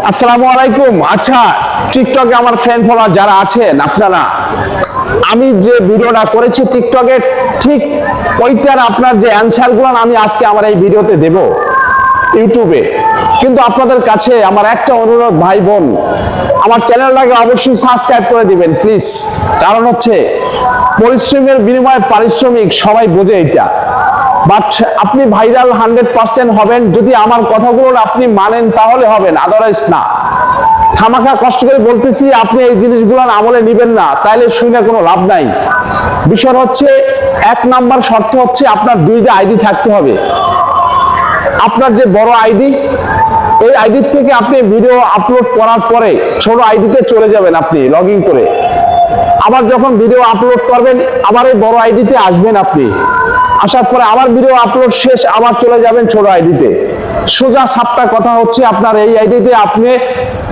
আসসালামু আলাইকুম। আচ্ছা, টিকটকে আমার ফ্রেন্ড ফলোয়ার যারা আছেন আপনারা, আমি যে ভিডিওটা করেছি টিকটকে ঠিক ওইটার আপনার যে অ্যান্সারগুলো আমি আজকে আমার এই ভিডিওতে দেব ইউটিউবে। কিন্তু আপনাদের কাছে আমার একটা অনুরোধ ভাই বোন, আমার চ্যানেলটাকে অবশ্যই সাবস্ক্রাইব করে দিবেন প্লিজ। কারণ হচ্ছে পরিশ্রমের বিনিময়ে পারিশ্রমিক, সবাই বোঝে এটা। বাট আপনি ভাইরাল 100% হবেন যদি আমার কথাগুলো আপনি মানেন, তাহলে হবেন, আদারওয়াইজ না। খামাখা কষ্ট করে বলতেছি, আপনি এই জিনিসগুলো আমলে নিবেন না, তাইলে শুনে কোনো লাভ নাই। বিষয় হচ্ছে, এক নাম্বার শর্ত হচ্ছে আপনার দুইটা আইডি থাকতে হবে। আপনার যে বড় আইডি, এই আইডি থেকে আপনি ভিডিও আপলোড করার পরে ছোট আইডিতে চলে যাবেন, আপনি লগ ইন করে আবার যখন ভিডিও আপলোড করবেন আবার এই বড় আইডিতে আসবেন। আপনি আসার পরে আবার ভিডিও আপলোড শেষ, আবার চলে যাবেন ছোট আইডিতে। সোজা সাপটা কথা হচ্ছে, আপনার এই আইডিতে আপনি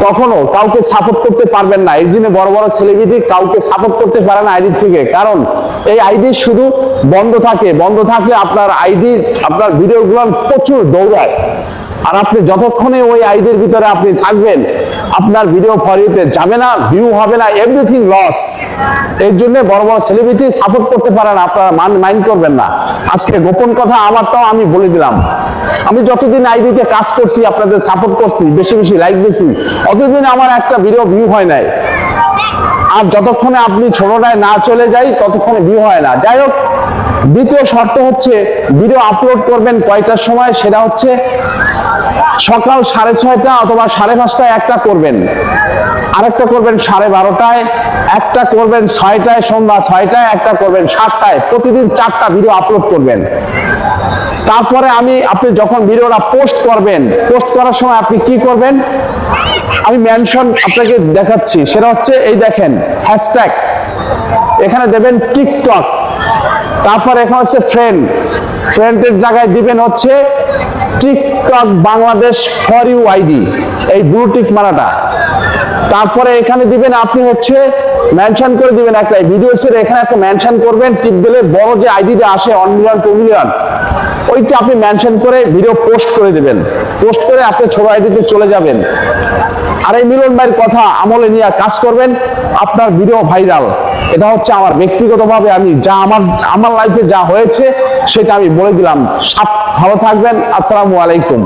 কখনো কাউকে সাপোর্ট করতে পারবেন না। এই জন্য বড় বড় সেলিব্রিটি কাউকে সাপোর্ট করতে পারে না আইডি থেকে, কারণ এই আইডি শুধু বন্ধ থাকে। বন্ধ থাকলে আপনার আইডি, আপনার ভিডিওগুলো প্রচুর দৌড়ায়। আর আপনি যতক্ষণে ওই আইডির ভিতরে আপনি থাকবেন, আপনার ভিডিও ফর ইউতে যাবে না, ভিউ হবে না, এভরিথিং লস। এর জন্য বড় বড় সেলিব্রিটি সাপোর্ট করতে পারে না, আপনারা মাইন্ড করবেন না। আজকে গোপন কথা আমারটাও আমি বলে দিলাম। আমি যতদিন আইডিতে কাজ করছি, আপনাদের সাপোর্ট করছি, বেশি বেশি লাইক দিয়েছি, অতদিন আমার একটা ভিডিও ভিউ হয় নাই। আর যতক্ষণে আপনি ছোটটায় না চলে যাই, ততক্ষণে ভিউ হয় না। যাই হোক, দ্বিতীয় শর্ত হচ্ছে ভিডিও আপলোড করবেন কয়টার সময়, সেটা হচ্ছে সকাল 6:30 অথবা 5:30 একটা করবেন, আরেকটা করবেন 12:30, একটা করবেন 6টায়, সন্ধ্যা 6টায়, একটা করবেন 7টায়। প্রতিদিন 4টা ভিডিও আপলোড করবেন। তারপরে আপনি যখন ভিডিওটা পোস্ট করবেন, পোস্ট করার সময় আপনি কি করবেন, আমি মেনশন আপনাকে দেখাচ্ছি। সেটা হচ্ছে, এই দেখেন হ্যাশট্যাগ, এখানে দেবেন টিকটক, তারপর এখানে হচ্ছে ফ্রেন্ডের জায়গায় দিবেন হচ্ছে TikTok Bangladesh for you ID, এই ব্লু টিক মারাটা। তারপরে এখানে দিবেন আপনি হচ্ছে মেনশন করে দিবেন একটা ভিডিওসের, এখানে একটা মেনশন করবেন, টিপ দিলে বড় যে আইডিটা আসে 1 মিলিয়ন 2 মিলিয়ন, ওইটা আপনি মেনশন করে ভিডিও পোস্ট করে দিবেন। পোস্ট করে আপনি ছোট আইডিতে চলে যাবেন। আর এই মিলন ভাইয়ের কথা আমলে নিয়ে কাজ করবেন, আপনার ভিডিও ভাইরাল। এটা হচ্ছে আমার ব্যক্তিগতভাবে আমি যা আমার লাইফে যা হয়েছে সেটা আমি বলে দিলাম। ভালো থাকবেন। আসসালামু আলাইকুম।